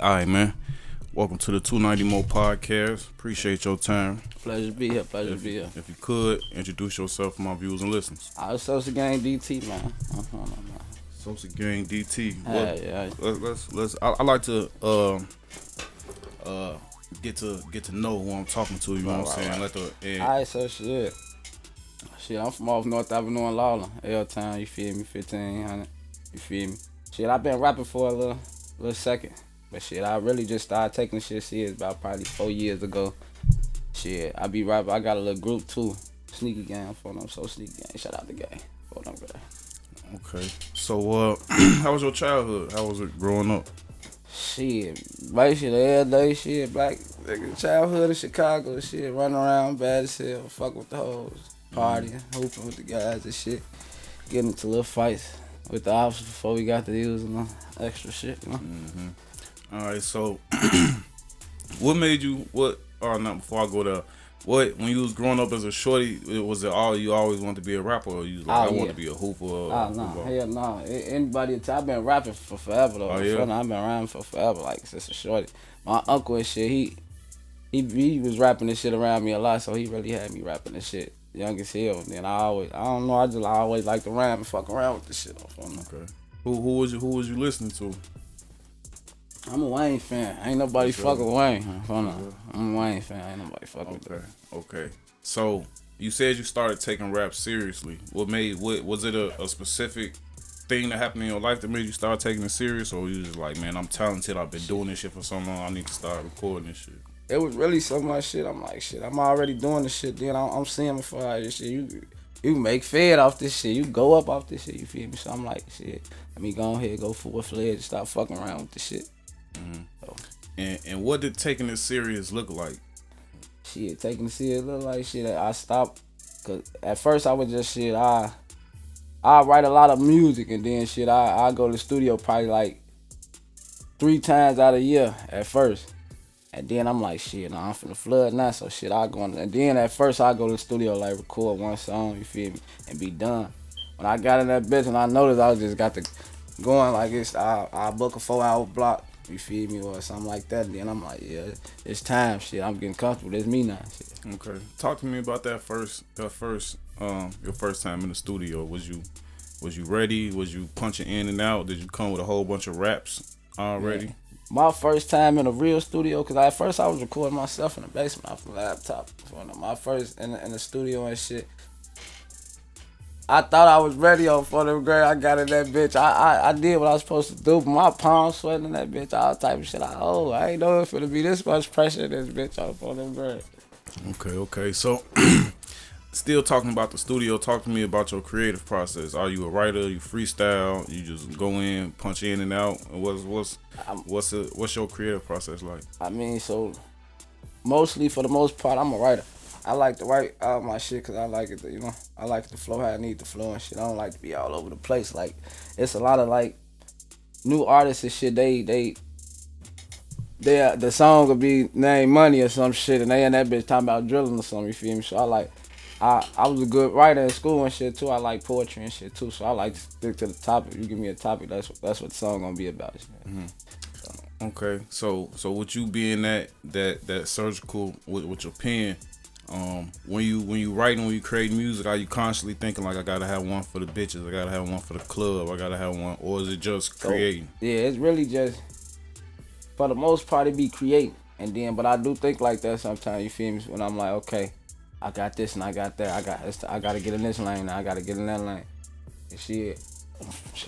All right, man. Welcome to the 290 Moe podcast. Appreciate your time. Pleasure to be here. Pleasure to be here. If you could, introduce yourself for my viewers and listeners. I'm Social Gang DT, man. Social Gang DT. Hey. Let's. I like to get to know who I'm talking to. You know what I'm saying? Alright, so shit, I'm from off North Avenue in Lawler, L-Town. You feel me? 1500. You feel me? Shit, I've been rapping for a little second, but shit, I really just started taking shit serious about probably 4 years ago. Shit, I be rapping. I got a little group too, Sneaky Gang for them. So Sneaky Gang, shout out the gang for them, bro. Okay. So, how was your childhood? How was it growing up? Shit, basically every day, shit, black nigga, childhood in Chicago, shit, running around bad as hell, fuck with the hoes, partying, hooping with the guys and shit, getting into little fights with the officers before we got to using the extra shit, you know? Mm-hmm. All right, so what made you, before I go there, when you was growing up as a shorty, was it all you always wanted to be a rapper, or you was like, I want to be a hooper? Hell no. Anybody, I've been rapping for forever though. Oh, yeah? I've been rapping for forever, like since a shorty. My uncle and shit, he was rapping this shit around me a lot, so he really had me rapping this shit young as hell. And then I always like to rhyme and fuck around with this shit. Okay. Who was you listening to? I'm a Wayne fan. Ain't nobody fucking with Wayne. I'm a Wayne fan. Ain't nobody fucking with that. Okay. So you said you started taking rap seriously. What was it a specific thing that happened in your life that made you start taking it serious, or you just like, man, I'm talented. I've been doing this shit for so long. I need to start recording this shit. It was really so much shit. I'm like, shit, I'm already doing this shit. Then I'm seeing before this shit. You make fed off this shit. You go up off this shit. You feel me? So I'm like, shit. Let me go ahead, go full-fledged, stop fucking around with this shit. Mm-hmm. So. And what did taking it serious look like? Shit, taking it serious look like shit. I stopped, cause at first I was just shit. I write a lot of music, and then shit. I go to the studio probably like 3 times out of the year at first, and then I'm like, shit, I'm finna flood now. So shit, I go and then at first I go to the studio like record one song, you feel me, and be done. When I got in that bitch and I noticed I just got to going like this, I book a 4-hour block. You feel me, or something like that. Then I'm like, yeah, it's time. Shit, I'm getting comfortable. It's me now. Shit. Okay, talk to me about your first time in the studio. Was you ready? Was you punching in and out? Did you come with a whole bunch of raps already? Yeah. My first time in a real studio, cause at first I was recording myself in the basement off the laptop. My first in the studio and shit. I thought I was ready on for them grade. I got in that bitch. I did what I was supposed to do, but my palms sweating in that bitch, all type of shit. I ain't know if it'd be this much pressure in this bitch on for them grade. Okay. So, still talking about the studio, talk to me about your creative process. Are you a writer? You freestyle? You just go in, punch in and out? What's your creative process like? I mean, so mostly for the most part, I'm a writer. I like to write all my shit because I like it to, I like it to flow how I need to flow and shit. I don't like to be all over the place. Like, it's a lot of, like, new artists and shit, the song could be named Money or some shit, and they in that bitch talking about drilling or something, you feel me? So I was a good writer in school and shit, too. I like poetry and shit, too, so I like to stick to the topic. You give me a topic, that's what the song gonna be about. Mm-hmm. So. Okay, so with you being that surgical with your pen, when you writing, when you create music, are you constantly thinking like, I gotta have one for the bitches, I gotta have one for the club, I gotta have one, or is it just creating? Yeah, it's really just, for the most part, it be creating, but I do think like that sometimes, you feel me, when I'm like, okay, I got this and I got that, I gotta get in this lane now, I gotta get in that lane, and shit,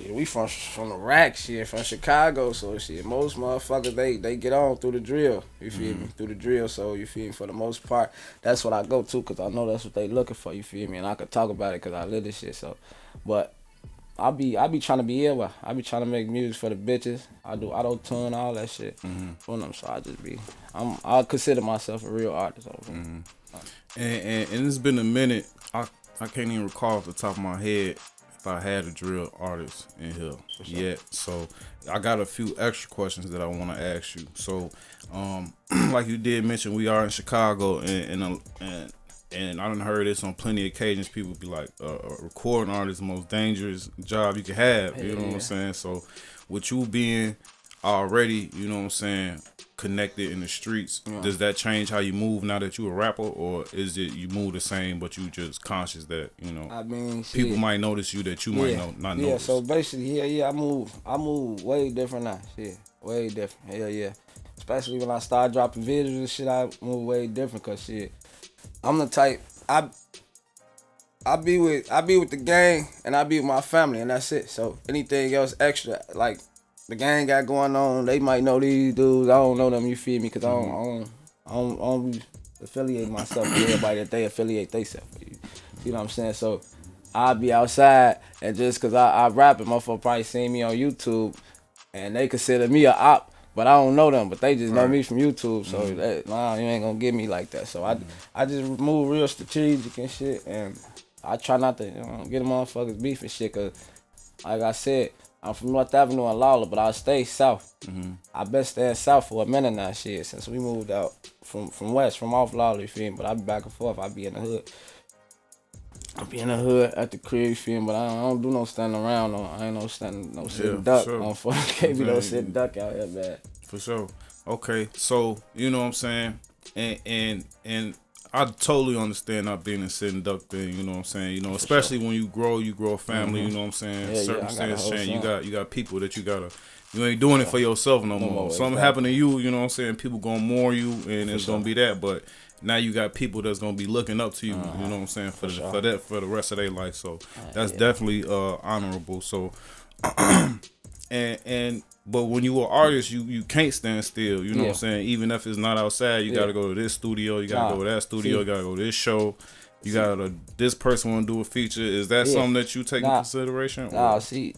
we from the rack, shit, from Chicago, so shit, most motherfuckers, they get on through the drill, you feel me, through the drill, so you feel me, for the most part, that's what I go to, cause I know that's what they looking for, you feel me, and I could talk about it cause I live this shit, so, but I be trying to be ill, I be trying to make music for the bitches, I do auto-tune, all that shit, for them, so I consider myself a real artist. And it's been a minute, I can't even recall off the top of my head if I had a drill artist in here yet. So I got a few extra questions that I want to ask you. So, like you did mention, we are in Chicago, and I done heard this on plenty of occasions. People be like, a recording artist is the most dangerous job you can have. You know what I'm saying? So, with you being already, you know what I'm saying, connected in the streets, does that change how you move now that you a rapper, or is it you move the same but you just conscious that, you know, I mean, people might notice you that you might not notice? So basically, I move way different now. Shit, way different. Hell yeah. Especially when I start dropping videos and shit, I move way different. Cause shit, I'm the type I be with the gang and I be with my family and that's it. So anything else extra, like the gang got going on, they might know these dudes. I don't know them. You feel me? Cause I don't be affiliate myself with everybody that they affiliate themselves with. You know what I'm saying? So I'll be outside and just cause I rap it, motherfucker probably seen me on YouTube and they consider me a op, but I don't know them, but they just know me from YouTube. So nah, you ain't gonna get me like that. So I just move real strategic and shit, and I try not to get the motherfuckers beef and shit, cause like I said, I'm from North Avenue and Lawler, but I stay south. I been staying south for a minute now, shit, since we moved out from west, from off Lawler, you feel me? But I be back and forth, I be in the hood. I be in the hood at the crib, you feel me? But I don't do no standing around, I ain't no sitting duck. Sure. Can't be no sitting duck out here, man. For sure. Okay, so, you know what I'm saying? And I totally understand not being a sitting duck thing, you know what I'm saying? You know, especially when you grow a family, you know what I'm saying? Circumstances change. You got people that you ain't doing it for yourself no more. Something happen to you, you know what I'm saying? People gonna mourn you and it's gonna be that, but now you got people that's gonna be looking up to you, you know what I'm saying, for the rest of their life. So that's definitely honorable. So but when you an artist, you can't stand still. You know what I'm saying? Even if it's not outside, you gotta go to this studio, you gotta go to that studio, you gotta go to this show. You gotta this person wanna do a feature. Is that something that you take into consideration? See,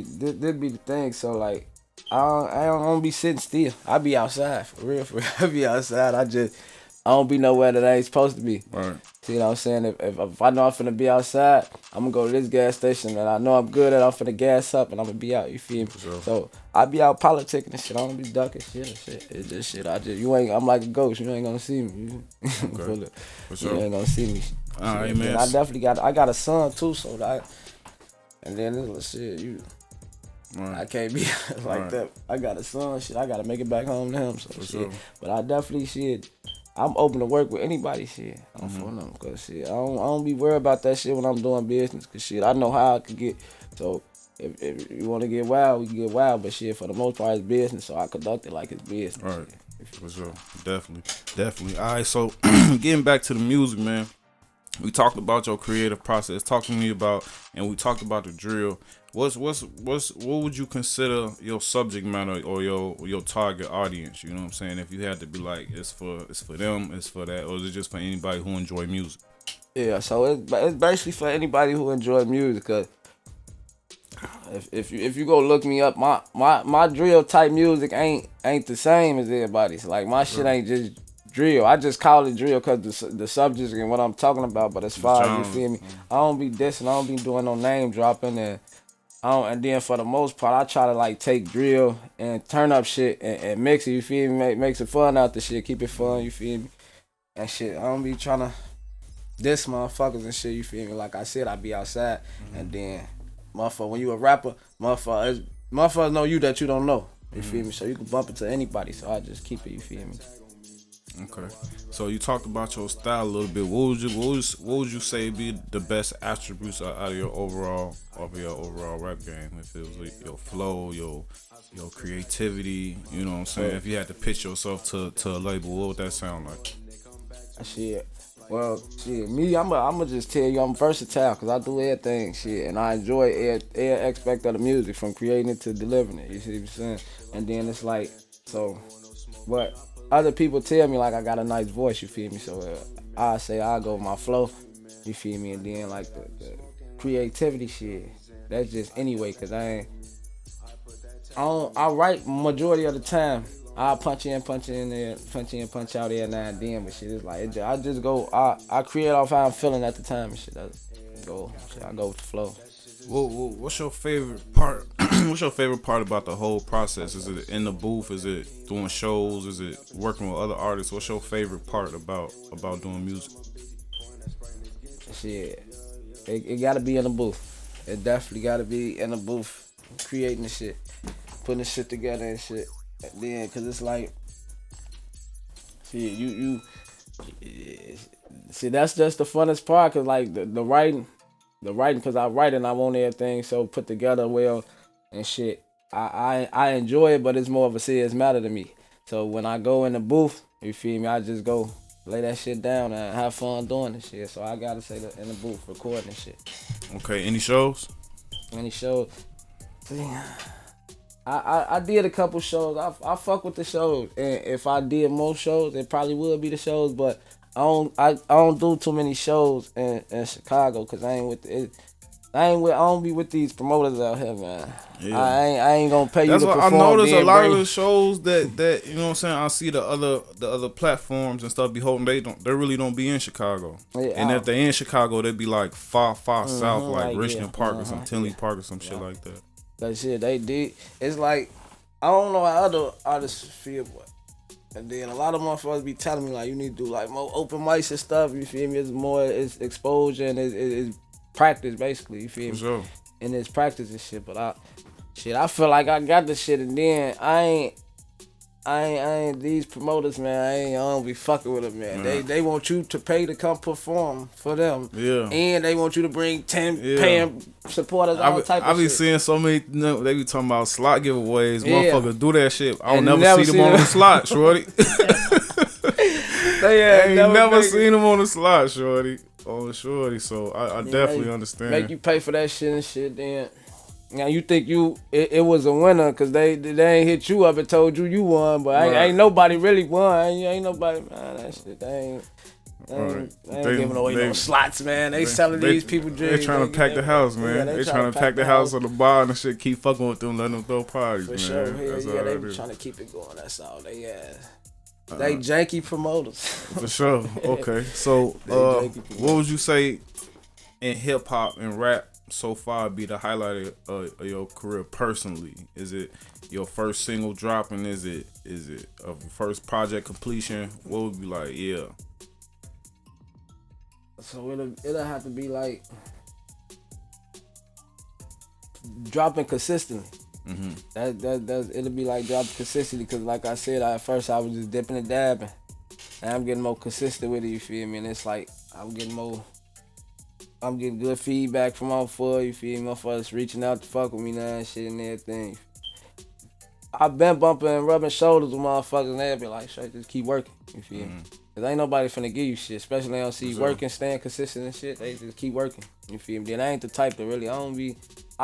this be the thing. So like, I don't be sitting still. I be outside for real. I be outside. I don't be nowhere that I ain't supposed to be. Right. See what I'm saying? If I know I'm finna be outside, I'm gonna go to this gas station and I know I'm good at. I'm finna gas up and I'm gonna be out. You feel me? Sure. So I be out politicking and shit. I don't be ducking shit. It's just shit. I'm like a ghost. You ain't gonna see me. Okay. For sure. You ain't gonna see me. All right, man. I definitely got a son too. So and then this shit I can't be like that. I got a son. Shit. I gotta make it back home to him. So for shit. Sure. But I definitely I'm open to work with anybody, shit. I'm for them, cause shit, I don't be worried about that shit when I'm doing business, cause shit, I know how I could get. So if you want to get wild, we can get wild, but shit, for the most part, it's business, so I conduct it like it's business. All right, for sure, definitely. All right, so getting back to the music, man. We talked about your creative process. Talk to me about, and we talked about the drill. What would you consider your subject matter or your target audience? You know what I'm saying? If you had to be like, it's for them, it's for that, or is it just for anybody who enjoy music? Yeah, so it's basically for anybody who enjoy music. Cause if you go look me up, my drill type music ain't the same as everybody's. Like my shit ain't just drill. I just call it drill because the subject and what I'm talking about. But as far as you feel me, I don't be dissing. I don't be doing no name dropping and then for the most part, I try to like take drill and turn up shit and mix it. You feel me? Make some fun out the shit. Keep it fun. You feel me? And shit. I don't be trying to diss motherfuckers and shit. You feel me? Like I said, I be outside and then motherfucker. When you a rapper, motherfuckers know you that you don't know. You feel me? So you can bump into anybody. So I just keep it. You feel me? Okay, so you talked about your style a little bit. What would you say be the best attributes out of your overall rap game? If it was like your flow, your creativity, you know what I'm saying? If you had to pitch yourself to a label, what would that sound like? Shit. Well, shit, me, I'ma just tell you I'm versatile because I do everything, shit, and I enjoy every aspect of the music from creating it to delivering it. You see what I'm saying? And then it's like, so, but other people tell me like I got a nice voice, you feel me? So I say I go with my flow, you feel me? And then like the creativity shit, that's just anyway, cause I write majority of the time. I punch in there, punch out there now and then, but shit, it's like I just go. I create off how I'm feeling at the time and shit. I go with the flow. What's your favorite part? What's your favorite part about the whole process? Is it in the booth? Is it doing shows? Is it working with other artists? What's your favorite part about doing music? Shit, it gotta be in the booth. It definitely gotta be in the booth, creating the shit, putting the shit together and shit. And then, cause it's like, see, see, that's just the funnest part, cause like the writing, cause I write and I want everything so put together well and shit. I enjoy it, but it's more of a serious matter to me. So when I go in the booth, you feel me, I just go lay that shit down and have fun doing this shit. So I gotta say that in the booth, recording and shit. Okay, any shows? Any shows? See, I did a couple shows. I fuck with the shows, and if I did more shows, it probably would be the shows. But I don't do too many shows in Chicago, cause I don't be with these promoters out here, man. Yeah. I ain't gonna pay you to perform. That's what I noticed. A lot of the shows that you know what I'm saying. I see the other platforms and stuff be holding. They really don't be in Chicago. Yeah, and if they in Chicago, they be like far south, like Richmond Park or some Tinley Park or some shit like that. That shit they did. It's like I don't know how other artists feel, but and then a lot of motherfuckers be telling me like you need to do like more open mics and stuff. You feel me? It's exposure and it's practice basically. You feel me? Sure. And it's practice and shit. But I feel like I got the shit, and then I ain't these promoters, man. I don't be fucking with them, man. They want you to pay to come perform for them. Yeah. And they want you to bring 10 paying supporters, all type of shit. I be seeing so many, they be talking about slot giveaways. Motherfuckers do that shit. I don't never see them on the slot, shorty. I ain't never seen them on the slot, shorty. Oh, shorty. So I definitely understand. Make you pay for that shit and shit, then. Now you think it was a winner because they ain't hit you up and told you won, but ain't nobody really won. Ain't nobody, man. That shit, they ain't giving away no slots, man. They selling these people drinks. They trying to pack the house, man. They trying to pack the house on the bar and the shit. Keep fucking with them, letting them throw parties, for man. For sure, they be trying to keep it going. That's all they They janky promoters. For sure. Okay, so what would you say in hip hop and rap so far be the highlight of your career personally? Is it your first single dropping? Is it a first project completion? What would be like? Yeah. So it'll have to be like dropping consistently. Mm-hmm. It'll be like dropping consistently because, like I said, at first I was just dipping and dabbing, and I'm getting more consistent with it. You feel me? And it's like I'm getting good feedback from all four, you feel me? Motherfuckers reaching out to fuck with me now and shit and everything. I've been bumping and rubbing shoulders with motherfuckers and they'll be like, straight, just keep working, you feel me? Cause ain't nobody finna give you shit, especially they don't see you working, staying consistent and shit. They just keep working, you feel me? Then I ain't the type to really, I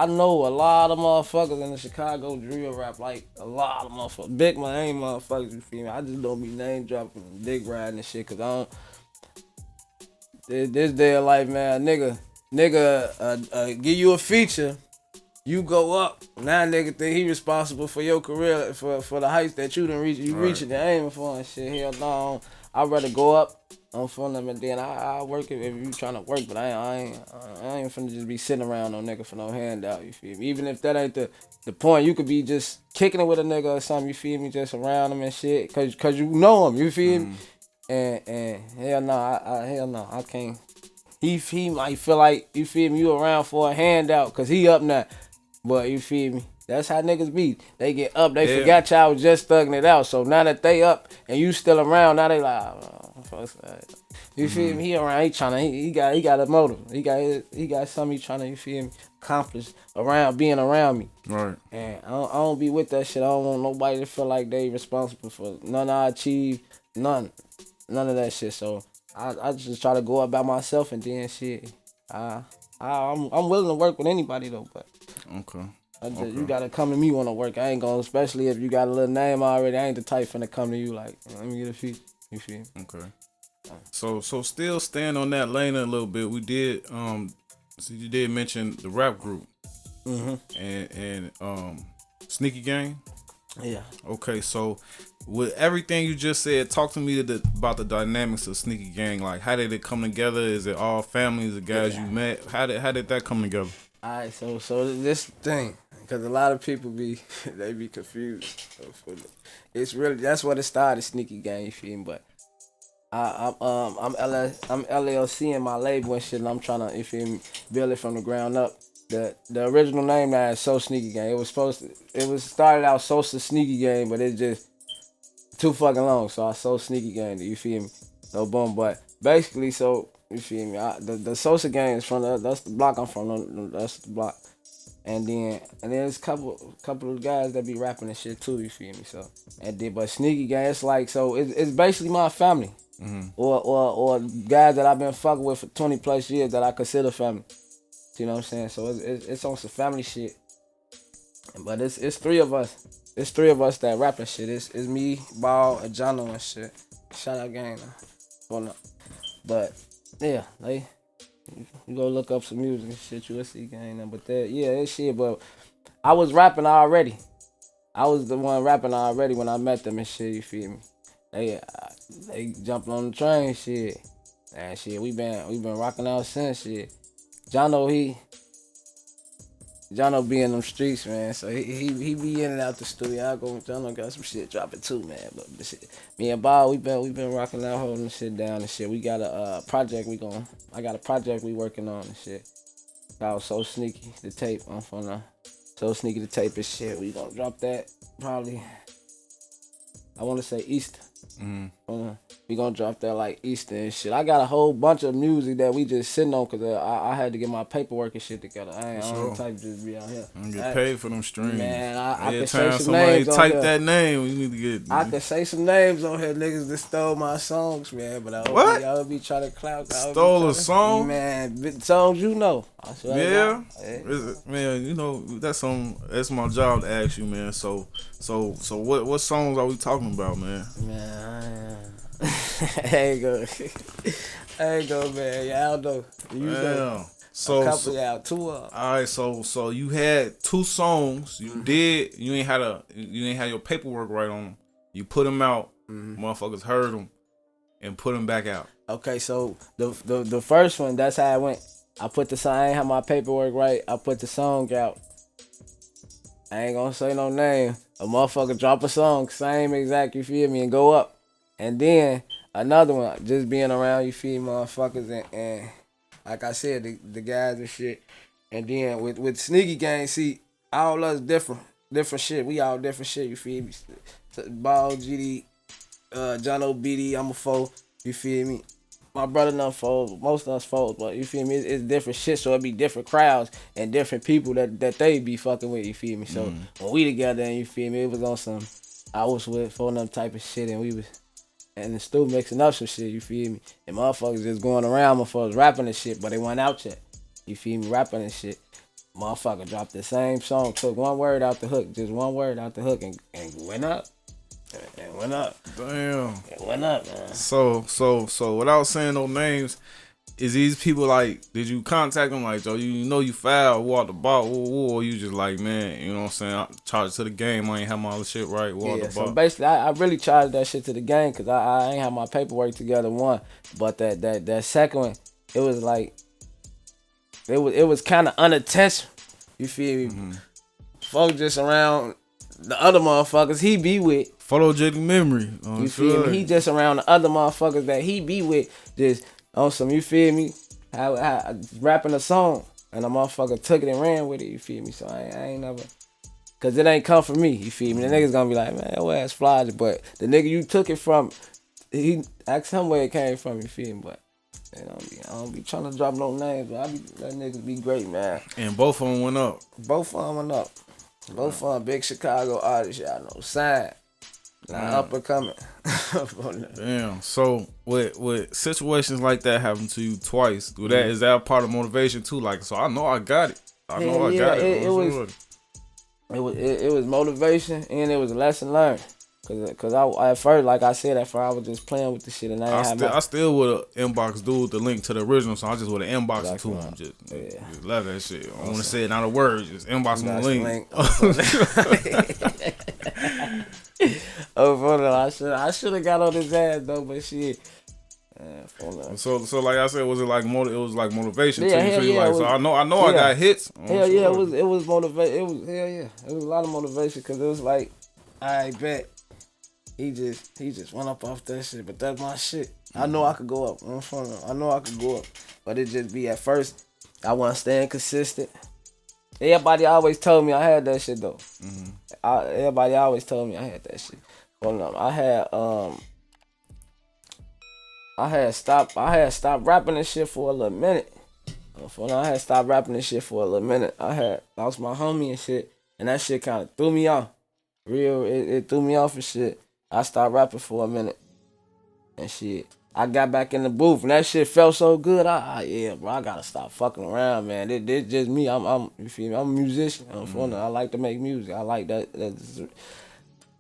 know a lot of motherfuckers in the Chicago drill rap, like a lot of motherfuckers. Big name motherfuckers, you feel me? I just don't be name dropping and dick riding and shit, cause I don't. This day of life, man, nigga, give you a feature, you go up. Now nigga think he responsible for your career, for the heights that you done reach. You reaching the aiming for and shit. Hell no, I'd rather go up on front of them and then I work it if you trying to work. But I ain't finna just be sitting around no nigga for no handout. You feel me? Even if that ain't the point, you could be just kicking it with a nigga or something. You feel me? Just around him and shit, cause you know him. You feel me? And hell no, I can't. He might feel like, you feel me, you around for a handout cause he up now. But you feel me? That's how niggas be. They get up, they forgot y'all was just thugging it out. So now that they up and you still around, now they like, you feel me? He around, he got a motive. He got something he trying to, you feel me, accomplish around being around me. Right. And I don't be with that shit. I don't want nobody to feel like they responsible for none I achieve, none of that shit. So I just try to go up by myself and then shit. I'm willing to work with anybody though, but okay. You gotta come to me when I work. I ain't gonna, especially if you got a little name already. I ain't the type finna come to you like, let me get a feat. You feel me? Okay. So still staying on that lane a little bit. We did so you did mention the rap group. And Sneaky Gang. Yeah. Okay, so with everything you just said, talk to me about the dynamics of Sneaky Gang. Like, how did it come together? Is it all families, the guys you met? How did that come together? All right, so this thing, because a lot of people they be confused. It's really, that's what it started, Sneaky Gang. You feel me? But I'm LLC in my label and shit, and I'm trying to, you feel me, build it from the ground up. the original name now is So Sneaky Gang. It was started out Sosa Sneaky Gang, but it's just too fucking long. So I So Sneaky Gang. You feel me? So boom, but basically, so you feel me? The Sosa Gang is from that's the block I'm from. That's the block. And then there's a couple of guys that be rapping and shit too, you feel me? So but Sneaky Gang, it's like so it's basically my family. Or guys that I've been fucking with for 20 plus years that I consider family. You know what I'm saying? So it's on some family shit. But it's three of us. It's three of us that rap and shit. It's me, Ball, and Jono and shit. Shout out gang. But yeah, you go look up some music and shit, you'll see gang. But it's shit. But I was rapping already. I was the one rapping already when I met them and shit. You feel me? They jumped on the train, shit. And shit, we been rocking out since shit. Jono be in them streets, man. So he be in and out the studio. Jono got some shit dropping too, man. But shit, me and Bob, we been rocking out, holding shit down and shit. We got a project I got a project we working on and shit. Called So Sneaky, the tape. I'm from So Sneaky, the tape and shit. We gonna drop that probably, I want to say Easter. We gonna drop that like Easter and shit. I got a whole bunch of music that we just sitting on because I had to get my paperwork and shit together. I ain't type just be out here. I'm get paid for them streams. Man, I can say some somebody names on type here. that name, you need to get. I can say some names on here, niggas that stole my songs, man. But I would be trying to clout. Stole a song? Man, songs you know. Yeah. Man, you know that's my job to ask you, man. So what songs are we talking about, man? Man, there you go, man. Y'all know. You know. So, a couple, yeah, two of them. All right, so you had two songs. You ain't had your paperwork right on them. You put them out. Motherfuckers heard them and put them back out. Okay, so the first one, that's how I went. I ain't have my paperwork right. I put the song out. I ain't gonna say no name. A motherfucker drop a song, same exact, you feel me, and go up. And then another one, just being around, you feel motherfuckers and like I said, the guys and shit. And then with Sneaky Gang, see, all us different shit. We all different shit, you feel me? Ball, GD, Jono, BD, I'm a foe, you feel me? My brother done foes, most of us foes, but you feel me? It's different shit, so it be different crowds and different people that they be fucking with, you feel me? So when we together and you feel me, it was on some, I was with for them type of shit and we was in the studio mixing up some shit, you feel me? And motherfuckers just going around, motherfuckers rapping and shit, but they went out yet, you feel me? Rapping and shit. Motherfucker dropped the same song, took one word out the hook, just one word out the hook and went up. It went up. Damn. It went up, man. So without saying no names, is these people like, did you contact them like, yo, you know you fouled, walk the ball, or you just like, man, you know what I'm saying, I charged to the game, I ain't have my other shit right, walk the ball. So basically, I really charged that shit to the game because I ain't have my paperwork together, one. But that second one, it was like, it was kind of unintentional. You feel me? Folks just around the other motherfuckers he be with. Photogenic memory. You feel me? He just around the other motherfuckers that he be with, just on some, you feel me? How rapping a song, and the motherfucker took it and ran with it, you feel me? So I ain't never, cause it ain't come from me, you feel me? The niggas gonna be like, man, your ass flies, but the nigga you took it from, he asked him where it came from, you feel me? But I don't be trying to drop no names, but that niggas be great, man. And both of them went up. Both of them went up. Both of them big Chicago artists, y'all know. Sign. Up and coming. Damn. So with situations like that happen to you twice, is that a part of motivation too? Like, so I know I got it. I got it. It was motivation and it was a lesson learned. Cause I at first, like I said, I was just playing with the shit and I still would have inboxed dude the link to the original, so I just would have inboxed it to him. Just love that shit. I want to say it, not a word, just inbox him the link. I should have got on his ass though, but shit. So like I said, was it like it was like motivation to you? So yeah, like, so I know I got hits. Hell yeah, it was motivation. It was it was a lot of motivation because it was like, I bet. He just went up off that shit, but that's my shit. I know I could go up. I know I could go up, but it just be at first I wasn't staying consistent. Everybody always told me I had that shit though. Everybody always told me I had that shit. Hold on, I had stopped rapping this shit for a little minute. I had stopped rapping this shit for a little minute. I had lost my homie and shit, and that shit kind of threw me off. It threw me off and shit. I stopped rapping for a minute, and shit. I got back in the booth, and that shit felt so good. Yeah, bro, I gotta stop fucking around, man. This just me. You feel me? I'm a musician. I like to make music. I like that.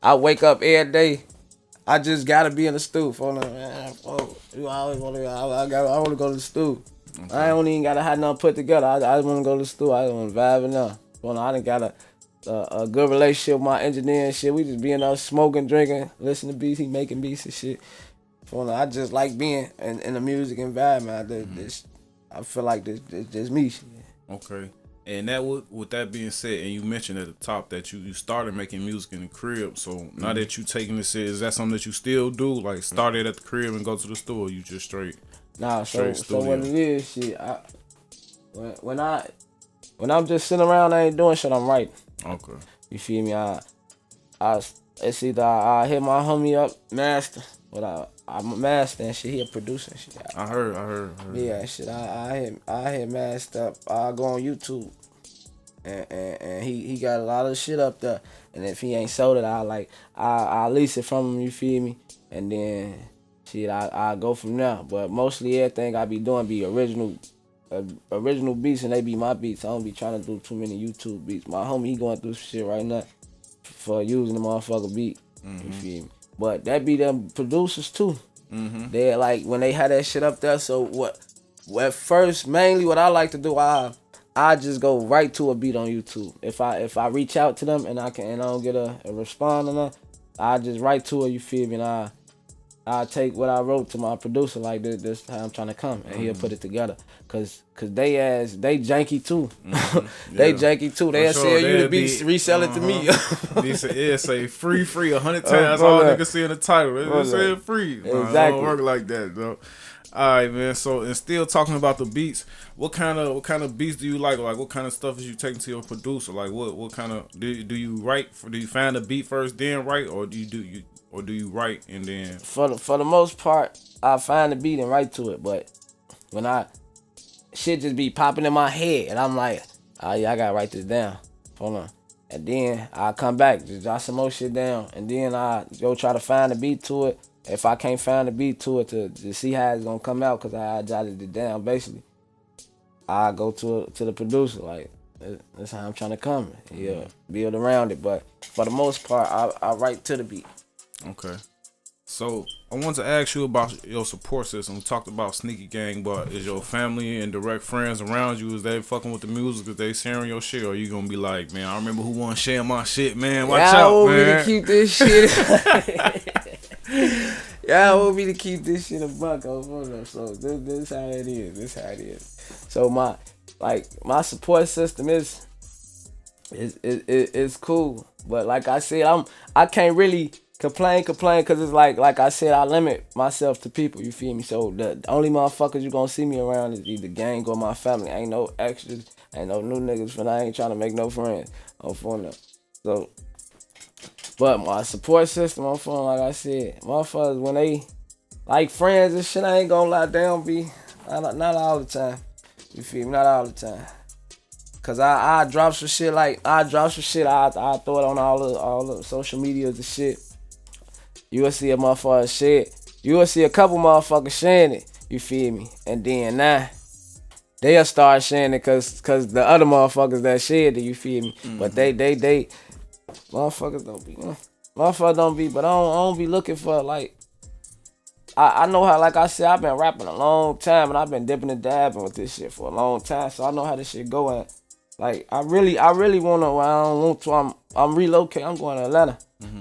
I wake up every day. I just gotta be in the stew. You always want to. I want to go to the stew. Okay. I don't even gotta have nothing put together. I just want to go to the stew. I want to vibe enough. I done got a good relationship with my engineer and shit. We just being out smoking, drinking, listening to beats. He making beats and shit. I just like being in the music environment. I feel like this me. Okay. And that with that being said, and you mentioned at the top that you started making music in the crib. So now that you taking this, is that something that you still do? Like start it at the crib and go to the store? Or you just straight? Nah. So what it is, shit. When I'm just sitting around, I ain't doing shit. I'm writing. Okay. You feel me? It's either I hit my homie up, master, but I'm a master and shit. He a producer and shit. I heard. Yeah, shit. I hit master up. I go on YouTube, and he got a lot of shit up there. And if he ain't sold it, I lease it from him. You feel me? And then shit, I go from there. But mostly everything I be doing be original beats, and they be my beats. I don't be trying to do too many YouTube beats. My homie, he going through some shit right now for using the motherfucker beat. You feel me? But that be them producers too. They like when they had that shit up there. So at first, mainly what I like to do, I just go right to a beat on YouTube. If I reach out to them and I don't get a response or nothing, I just write to it. You feel me? And I take what I wrote to my producer, like this how I'm trying to come, and he'll put it together. Cause they janky too. They janky too. They'll sell you the beats, resell it to me. They say free 100 times. All niggas see in the title. They say free. Exactly. It don't work like that, though. All right, man. So, and still talking about the beats, what kind of beats do you like? Like, what kind of stuff is you taking to your producer? Like, what kind of do you write? Do you find a beat first, then write, or do you write and then? For the most part, I find the beat and write to it. But when shit just be popping in my head, and I'm like, oh yeah, I gotta write this down. Hold on. And then I come back, just jot some more shit down, and then I go try to find a beat to it. If I can't find a beat to it to see how it's gonna come out, cause I jotted it down, basically, I go to the producer, like, that's how I'm trying to come. Yeah, build around it. But for the most part, I write to the beat. Okay. So I want to ask you about your support system. We talked about Sneaky Gang, but is your family and direct friends around you, is they fucking with the music? Is they sharing your shit? Or are you gonna be like, man, I remember who wanna share my shit, man? Watch out, man. Me to keep this shit. Y'all want me to keep this shit a buck over them. So this how it is. This how it is. So my support system is cool. But like I said, I can't really complain because it's like I said, I limit myself to people, you feel me? So the only motherfuckers you gonna see me around is either gang or my family. Ain't no extras, ain't no new niggas, but I ain't trying to make no friends on phone. So, but my support system on phone, like I said, motherfuckers, when they like friends and shit, I ain't gonna lie, they don't be, not all the time, you feel me? Not all the time. Cause I drop some shit, I throw it on all the social medias and shit. You will see a motherfucker shit. You will see a couple motherfuckers sharing it. You feel me? And then now they'll start sharing it cause the other motherfuckers that shared it, you feel me? But they motherfuckers don't be. But I don't be looking for like. I know how, like I said, I've been rapping a long time and I've been dipping and dabbing with this shit for a long time, so I know how this shit going. Like I really wanna. Well, I don't want to. I'm relocating. I'm going to Atlanta.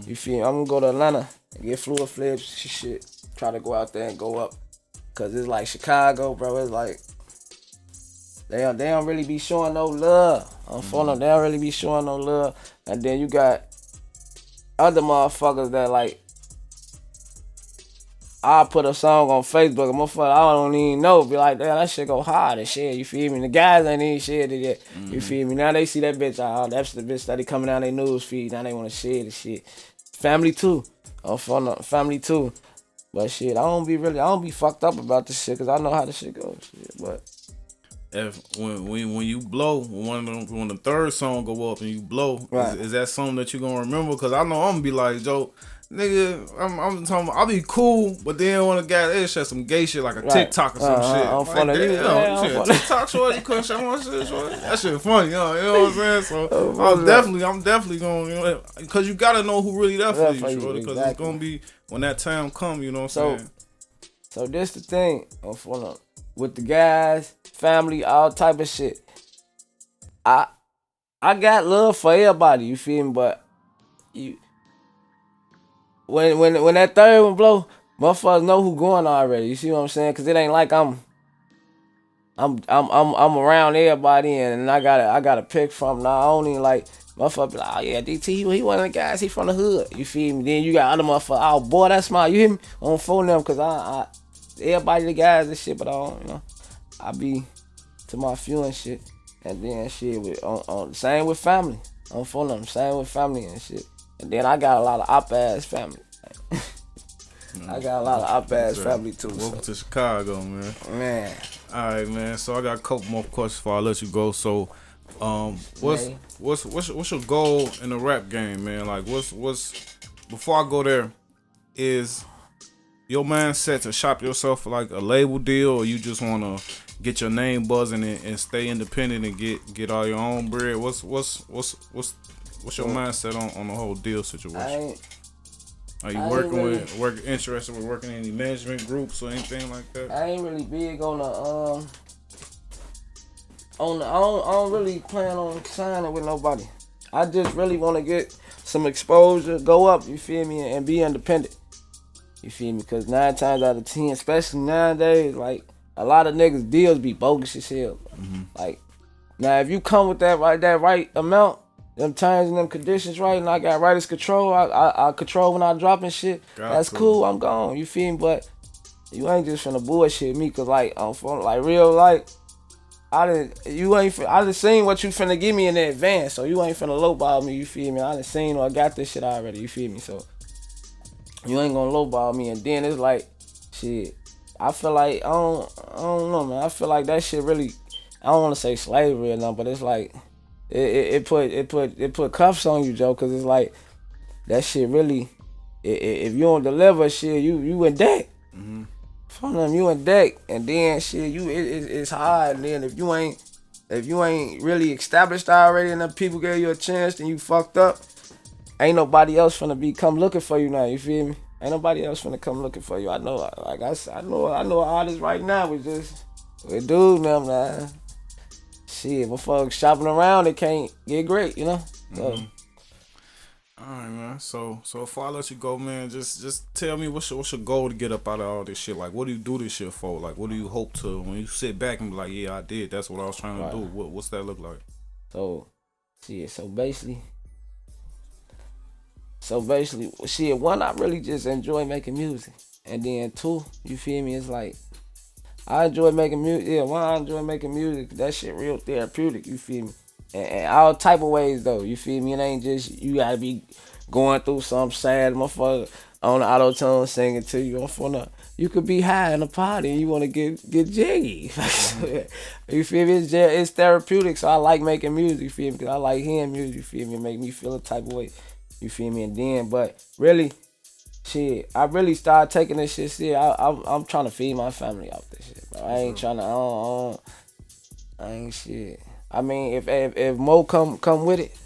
You feel me? I'm gonna go to Atlanta and get fluid flips, shit. Try to go out there and go up, cause it's like Chicago, bro. It's like they don't really be showing no love. They don't really be showing no love. And then you got other motherfuckers that like I put a song on Facebook, a motherfucker I don't even know, be like, damn, that shit go hard and shit, you feel me? The guys ain't even shared it yet, you feel me? Now they see that bitch, that's the bitch that they coming down their news feed, now they want to share the shit. Family too, family too. But shit, I don't be fucked up about this shit, cause I know how this shit goes, shit, but. When you blow, when the third song go up and you blow, right. is that something that you gonna remember? Cause I know I'm gonna be like, Joe, nigga, I'm talking, I'll be cool, but then when a guy is share some gay shit like a TikTok or some shit, I'm like, damn, TikTok shorty, you couldn't share my shit, shorty. That shit funny, you know what I'm saying? So I'm definitely gonna, cause you gotta know who really there for you, shorty, cause it's gonna be when that time come, you know what I'm saying? So this the thing, with the guys, family, all type of shit. I got love for everybody, you feel me? But when that third one blow, motherfuckers know who going already. You see what I'm saying? Cause it ain't like I'm around everybody and I gotta pick from. Now I don't even like motherfucker be like, oh yeah, DT, he one of the guys, he from the hood. You feel me? Then you got other motherfuckers, oh boy, that's my, you hear me? On phone them, cause I everybody the guys and shit, but I don't, you know, I be to my few and shit. And then shit with same with family. On phone them, same with family and shit. And then I got a lot of op-ass family. I got a lot of op-ass family too. Welcome to Chicago, man. Man. Alright, man. So I got a couple more questions before I let you go. So what's your goal in the rap game, man? Like what's before I go there, is your mindset to shop yourself for like a label deal, or you just wanna get your name buzzing and stay independent and get all your own bread? What's your mindset on the whole deal situation? Are you interested with working in any management groups or anything like that? I ain't really big on I don't really plan on signing with nobody. I just really want to get some exposure, go up, you feel me, and be independent. You feel me? Because 9 times out of 10, especially nowadays, like, a lot of niggas deals be bogus as hell. Mm-hmm. Like, now if you come with that right amount, them terms and them conditions right, and I got writer's control, I control when I drop and shit, that's cool, I'm gone, you feel me? But you ain't just finna bullshit me, cause like, I'm from, like, real, like, I done seen what you finna give me in advance, so you ain't finna lowball me, you feel me? I done seen or I got this shit already, you feel me? So, you ain't gonna lowball me, and then it's like, shit, I feel like, I don't know, man, I feel like that shit really, I don't wanna say slavery or nothing, but it's like, it put cuffs on you, Joe, cause it's like, that shit really, if you don't deliver shit, you in debt. Mm-hmm. From them, you in debt, and then shit, it's hard, and then if you ain't really established already, and them people gave you a chance, then you fucked up, ain't nobody else finna come looking for you now, you feel me? Ain't nobody else finna come looking for you. I know, like I know an artist right now with dude them, man. Shit, motherfuckers shopping around, they can't get great, you know? So. Mm-hmm. Alright, man. So before I let you go, man, just tell me what's your goal to get up out of all this shit? Like, what do you do this shit for? Like, what do you hope to, when you sit back and be like, yeah, I did, that's what I was trying to do. What's that look like? So basically, shit, one, I really just enjoy making music. And then two, you feel me, it's like, I enjoy making music. Yeah, one, I enjoy making music. That shit real therapeutic, you feel me? And all type of ways, though, you feel me? It ain't just, you gotta be going through some sad motherfucker on the auto-tune singing to you. You could be high in a party and you wanna get jiggy. You feel me? It's therapeutic, so I like making music, you feel me? Because I like hearing music, you feel me? It make me feel a type of way, you feel me? And then, but really, shit, I really started taking this shit serious. I'm trying to feed my family off this shit, bro. I ain't trying to, I ain't shit. I mean, if Moe come with it,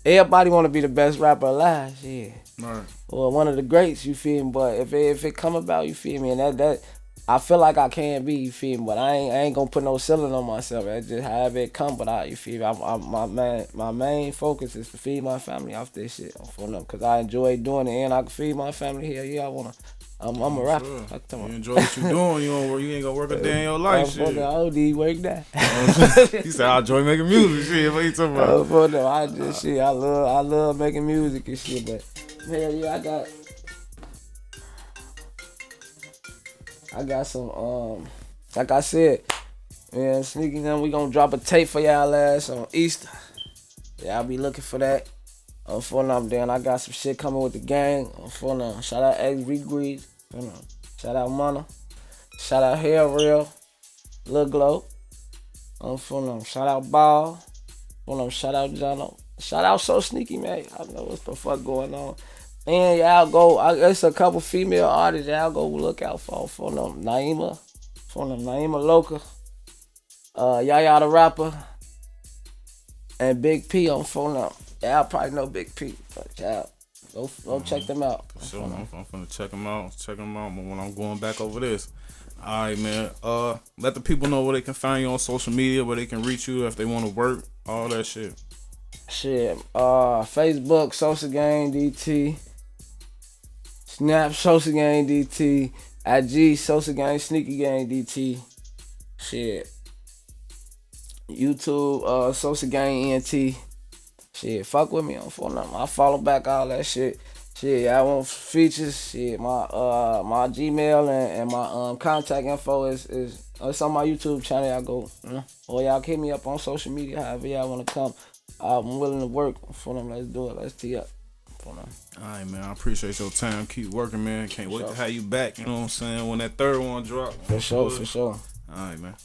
everybody want to be the best rapper alive, shit. Right. Or one of the greats, you feel me? But if it come about, you feel me? And that I feel like I can be, you feel me? But I ain't gonna put no ceiling on myself. That's just however it come. But you feel me? My main focus is to feed my family off this shit. Cause I enjoy doing it and I can feed my family here. Yeah, I'm a rapper. Sure. You enjoy what you doing. You ain't gonna work a day in your life. Shit. I don't need work that. He said I enjoy making music. Shit, what you talking about? I love making music and shit. But hell yeah, I got. I got some like I said, man, Sneaky them, we gonna drop a tape for y'all ass on Easter. Yeah, I'll be looking for that. For now, then I got some shit coming with the gang. For now, shout out X Grease. Shout out Mana. Shout out Hair Real. Lil Glow. For now, shout out Ball. For now, shout out Jono. Shout out So Sneaky, man. I know what the fuck going on. And y'all go, it's a couple female artists y'all go look out for them. Naima. For them, Naima Loca. Yaya the Rapper. And Big P on phone them. Y'all probably know Big P. But y'all, go check them out. For sure, I'm finna check them out. Check them out when I'm going back over this. Alright, man. Let the people know where they can find you on social media, where they can reach you if they want to work, all that shit. Shit. Facebook, Social Gang DT. Snap, Social Gang DT. IG, Social Gang, Sneaky Gang DT. Shit. YouTube, Social Gang ENT. Shit, fuck with me on phone number. I follow back all that shit. Shit, y'all want features? Shit, my Gmail and my contact info is it's on my YouTube channel. Y'all go, or y'all hit me up on social media. However y'all want to come, I'm willing to work for them. Let's do it. Let's tee up. For them. All right, man. I appreciate your time. Keep working, man. Can't wait to have you back. You know what I'm saying? When that third one drop. For sure. All right, man.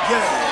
Yeah.